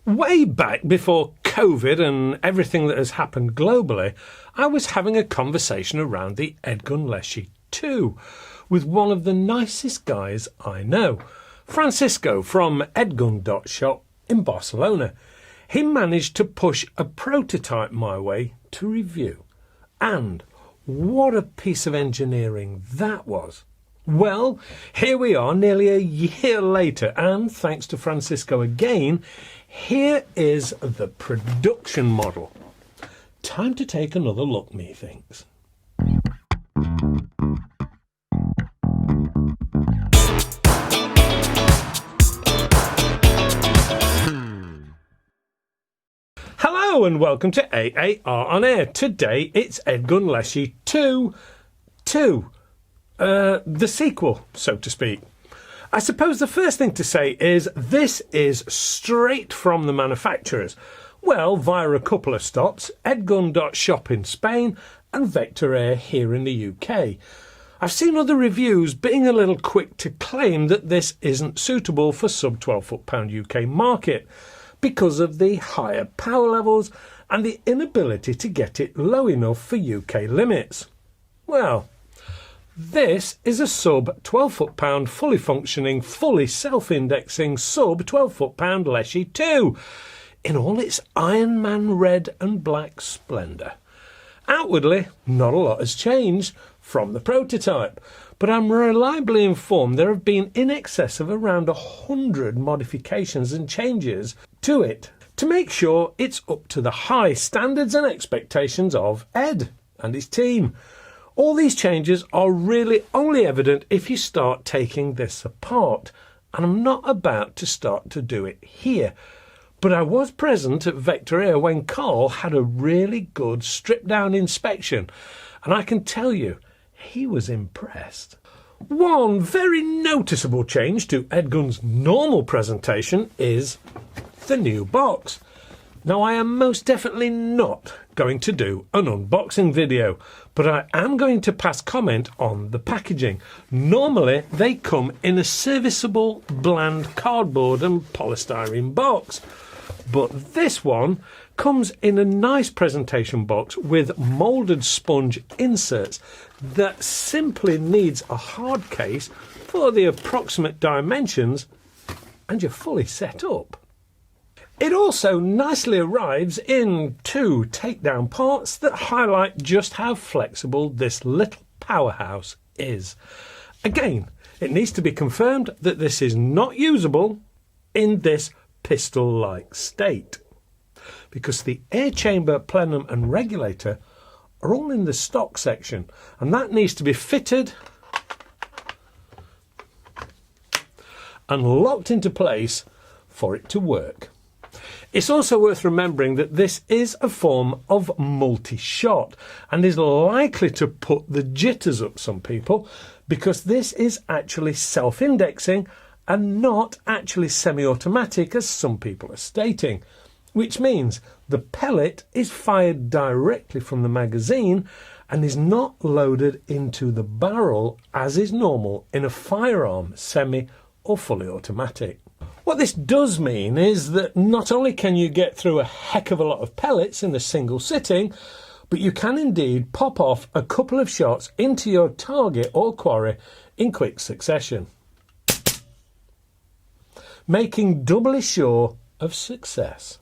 Way back before COVID and everything that has happened globally, I was having a conversation around the EDgun Leshiy 2 with one of the nicest guys I know, Francisco from Airgun.shop in Barcelona. He managed to push a prototype my way to review. And what a piece of engineering that was. Well, here we are nearly a year later, and thanks to Francisco again, here is the production model. Time to take another look, methinks. Hello and welcome to AAR on Air. Today it's EDgun Leshiy 2. The sequel, so to speak. I suppose the first thing to say is this is straight from the manufacturers. Well, via a couple of stops, Airgun.shop in Spain and Vector Air here in the UK. I've seen other reviews being a little quick to claim that this isn't suitable for sub 12 foot-pound UK market because of the higher power levels and the inability to get it low enough for UK limits. Well, this is a sub 12 foot-pound, fully functioning, fully self-indexing sub 12 foot-pound Leshiy 2 in all its Iron Man red and black splendour. Outwardly, not a lot has changed from the prototype, but I'm reliably informed there have been in excess of around 100 modifications and changes to it to make sure it's up to the high standards and expectations of Ed and his team. All these changes are really only evident if you start taking this apart, and I'm not about to start to do it here. But I was present at Vector Air when Karl had a really good stripped-down inspection, and I can tell you, he was impressed. One very noticeable change to Airgun's normal presentation is the new box. Now, I am most definitely not going to do an unboxing video, but I am going to pass comment on the packaging. Normally, they come in a serviceable, bland cardboard and polystyrene box, but this one comes in a nice presentation box with moulded sponge inserts that simply needs a hard case for the approximate dimensions, and you're fully set up. It also nicely arrives in two takedown parts that highlight just how flexible this little powerhouse is. Again, it needs to be confirmed that this is not usable in this pistol-like state, because the air chamber, plenum and regulator are all in the stock section, and that needs to be fitted and locked into place for it to work. It's also worth remembering that this is a form of multi-shot and is likely to put the jitters up some people, because this is actually self-indexing and not actually semi-automatic as some people are stating, which means the pellet is fired directly from the magazine and is not loaded into the barrel as is normal in a firearm, semi or fully automatic. What this does mean is that not only can you get through a heck of a lot of pellets in a single sitting, but you can indeed pop off a couple of shots into your target or quarry in quick succession, making doubly sure of success.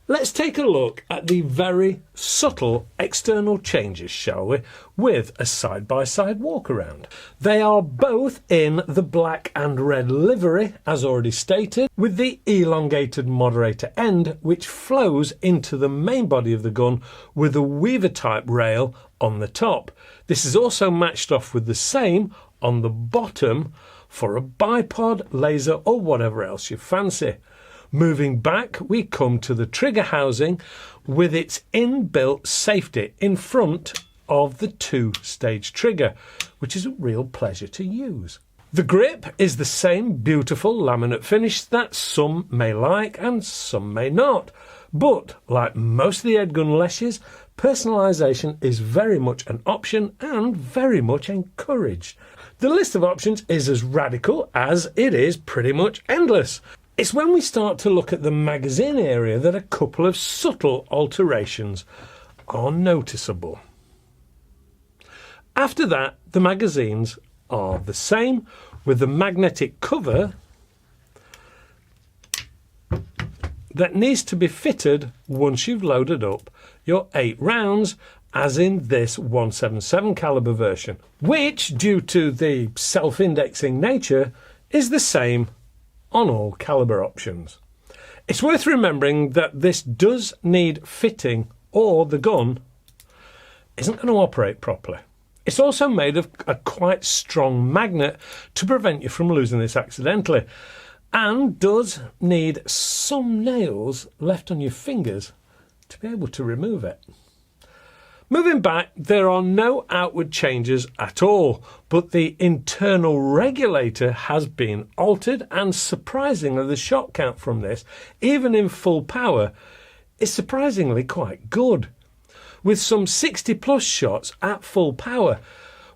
Let's take a look at the very subtle external changes, shall we, with a side-by-side walk-around. They are both in the black and red livery, as already stated, with the elongated moderator end, which flows into the main body of the gun with a Weaver-type rail on the top. This is also matched off with the same on the bottom for a bipod, laser or whatever else you fancy. Moving back, we come to the trigger housing with its inbuilt safety in front of the two-stage trigger, which is a real pleasure to use. The grip is the same beautiful laminate finish that some may like and some may not, but like most of the EDgun Leshiys, personalisation is very much an option and very much encouraged. The list of options is as radical as it is pretty much endless. It's when we start to look at the magazine area that a couple of subtle alterations are noticeable. After that, the magazines are the same, with the magnetic cover that needs to be fitted once you've loaded up your 8 rounds, as in this 177 caliber version, which, due to the self-indexing nature, is the same on all caliber options. It's worth remembering that this does need fitting, or the gun isn't going to operate properly. It's also made of a quite strong magnet to prevent you from losing this accidentally, and does need some nails left on your fingers to be able to remove it. Moving back, there are no outward changes at all, but the internal regulator has been altered, and surprisingly the shot count from this, even in full power, is surprisingly quite good, with some 60 plus shots at full power.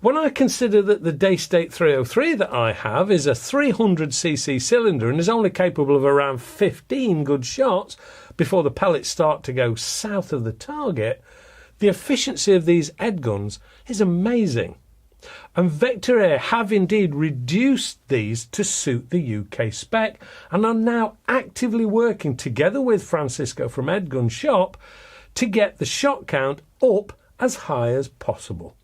When I consider that the Daystate 303 that I have is a 300cc cylinder and is only capable of around 15 good shots before the pellets start to go south of the target, the efficiency of these EDguns is amazing. And Vector Air have indeed reduced these to suit the UK spec, and are now actively working together with Francisco from EDgun Shop to get the shot count up as high as possible.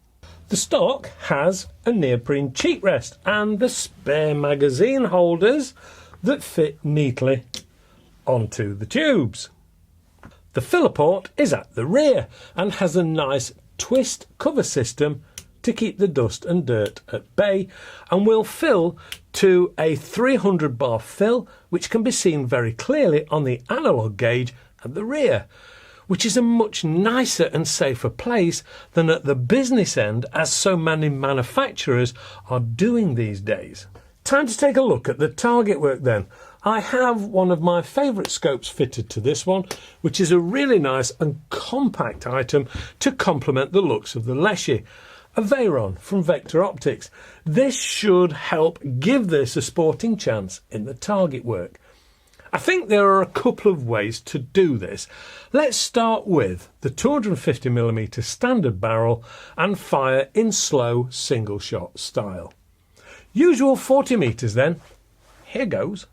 The stock has a neoprene cheek rest and the spare magazine holders that fit neatly onto the tubes. The filler port is at the rear and has a nice twist cover system to keep the dust and dirt at bay, and will fill to a 300 bar fill, which can be seen very clearly on the analog gauge at the rear, which is a much nicer and safer place than at the business end, as so many manufacturers are doing these days. Time to take a look at the target work then. I have one of my favourite scopes fitted to this one, which is a really nice and compact item to complement the looks of the Leshiy, a Veyron from Vector Optics. This should help give this a sporting chance in the target work. I think there are a couple of ways to do this. Let's start with the 250mm standard barrel and fire in slow single shot style. Usual 40 metres then. Here goes.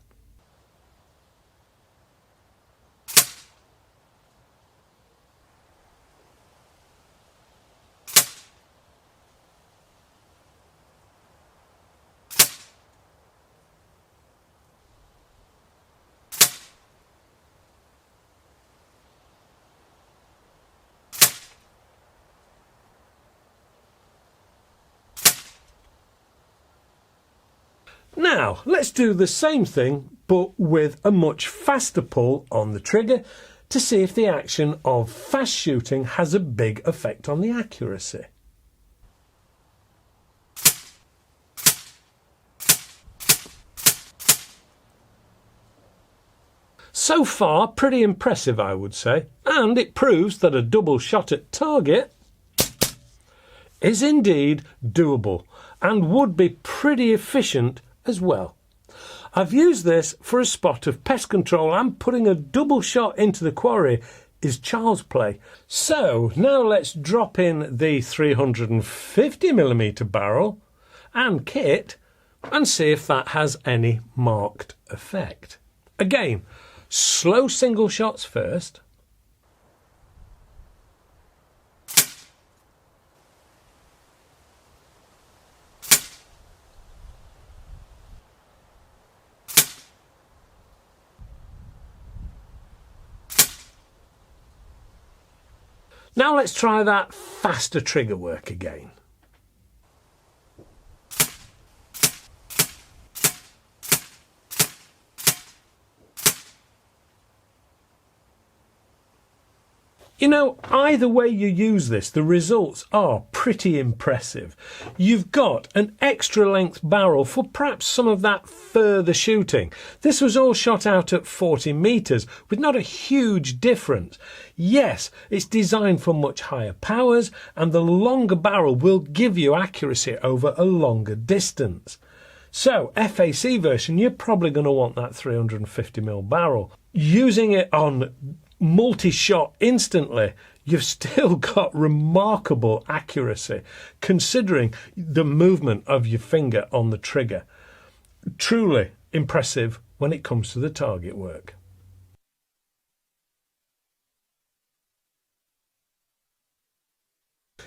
Now, let's do the same thing, but with a much faster pull on the trigger to see if the action of fast shooting has a big effect on the accuracy. So far, pretty impressive, I would say, and it proves that a double shot at target is indeed doable and would be pretty efficient as well. I've used this for a spot of pest control, and putting a double shot into the quarry is child's play. So now let's drop in the 350mm barrel and kit and see if that has any marked effect. Again, slow single shots first. Now let's try that faster trigger work again. You know, either way you use this, the results are pretty impressive. You've got an extra length barrel for perhaps some of that further shooting. This was all shot out at 40 metres with not a huge difference. Yes, it's designed for much higher powers, and the longer barrel will give you accuracy over a longer distance. So FAC version, you're probably going to want that 350mm barrel. Using it on multi-shot instantly, you've still got remarkable accuracy considering the movement of your finger on the trigger. Truly impressive when it comes to the target work.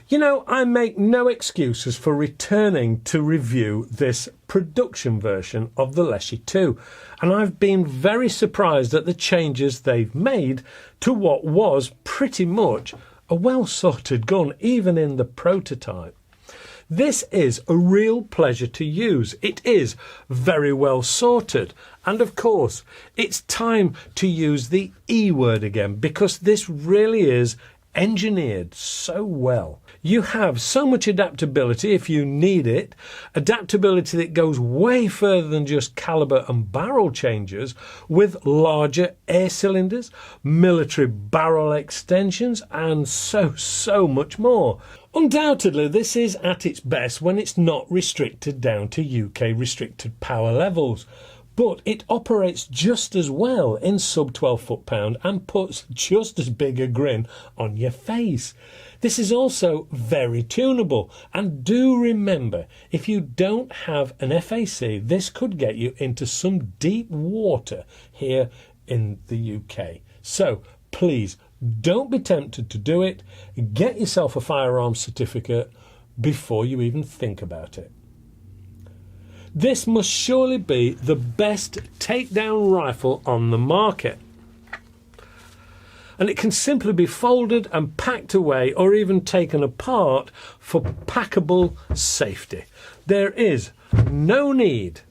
You know, I make no excuses for returning to review this production version of the Leshiy 2, and I've been very surprised at the changes they've made to what was pretty much a well-sorted gun, even in the prototype. This is a real pleasure to use. It is very well sorted, and of course, it's time to use the E word again, because this really is engineered so well. You have so much adaptability if you need it, adaptability that goes way further than just caliber and barrel changes, with larger air cylinders, military barrel extensions, and so much more. Undoubtedly, this is at its best when it's not restricted down to UK restricted power levels. But it operates just as well in sub 12 foot-pound and puts just as big a grin on your face. This is also very tunable, and do remember, if you don't have an FAC, this could get you into some deep water here in the UK. So please don't be tempted to do it. Get yourself a firearms certificate before you even think about it. This must surely be the best takedown rifle on the market. And it can simply be folded and packed away, or even taken apart for packable safety. There is no need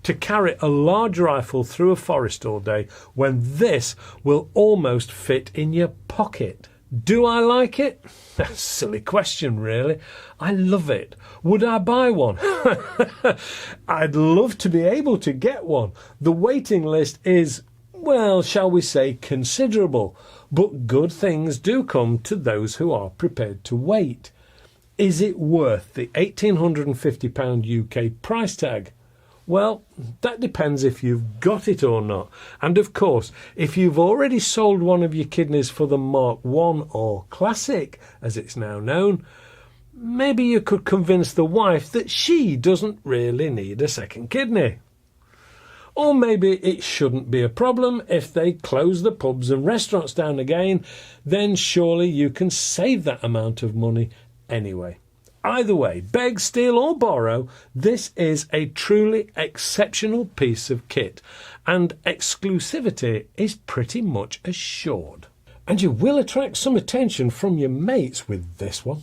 to carry a large rifle through a forest all day when this will almost fit in your pocket. Do I like it? That's a silly question, really. I love it. Would I buy one? I'd love to be able to get one. The waiting list is, well, shall we say, considerable. But good things do come to those who are prepared to wait. Is it worth the £1,850 UK price tag? Well, that depends if you've got it or not. And of course, if you've already sold one of your kidneys for the Mark I or Classic, as it's now known, maybe you could convince the wife that she doesn't really need a second kidney. Or maybe it shouldn't be a problem if they close the pubs and restaurants down again, then surely you can save that amount of money anyway. Either way, beg, steal or borrow, this is a truly exceptional piece of kit, and exclusivity is pretty much assured. And you will attract some attention from your mates with this one.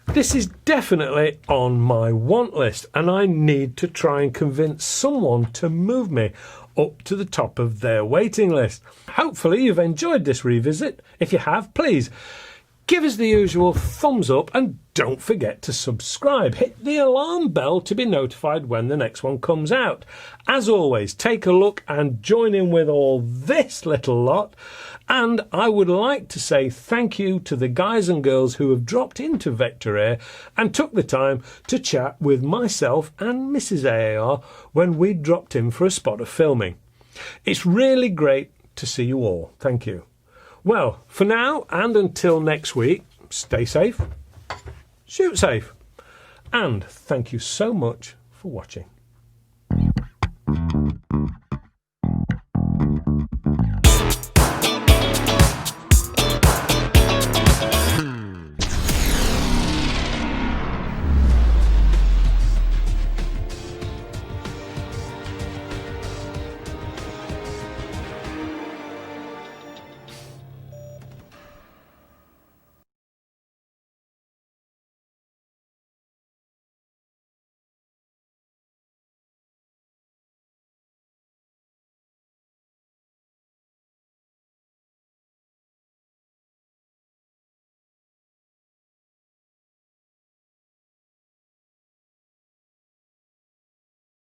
This is definitely on my want list, and I need to try and convince someone to move me up to the top of their waiting list. Hopefully you've enjoyed this revisit. If you have, please give us the usual thumbs up, and don't forget to subscribe. Hit the alarm bell to be notified when the next one comes out. As always, take a look and join in with all this little lot. And I would like to say thank you to the guys and girls who have dropped into Vector Air and took the time to chat with myself and Mrs. AAR when we dropped in for a spot of filming. It's really great to see you all. Thank you. Well, for now and until next week, stay safe, shoot safe, and thank you so much for watching.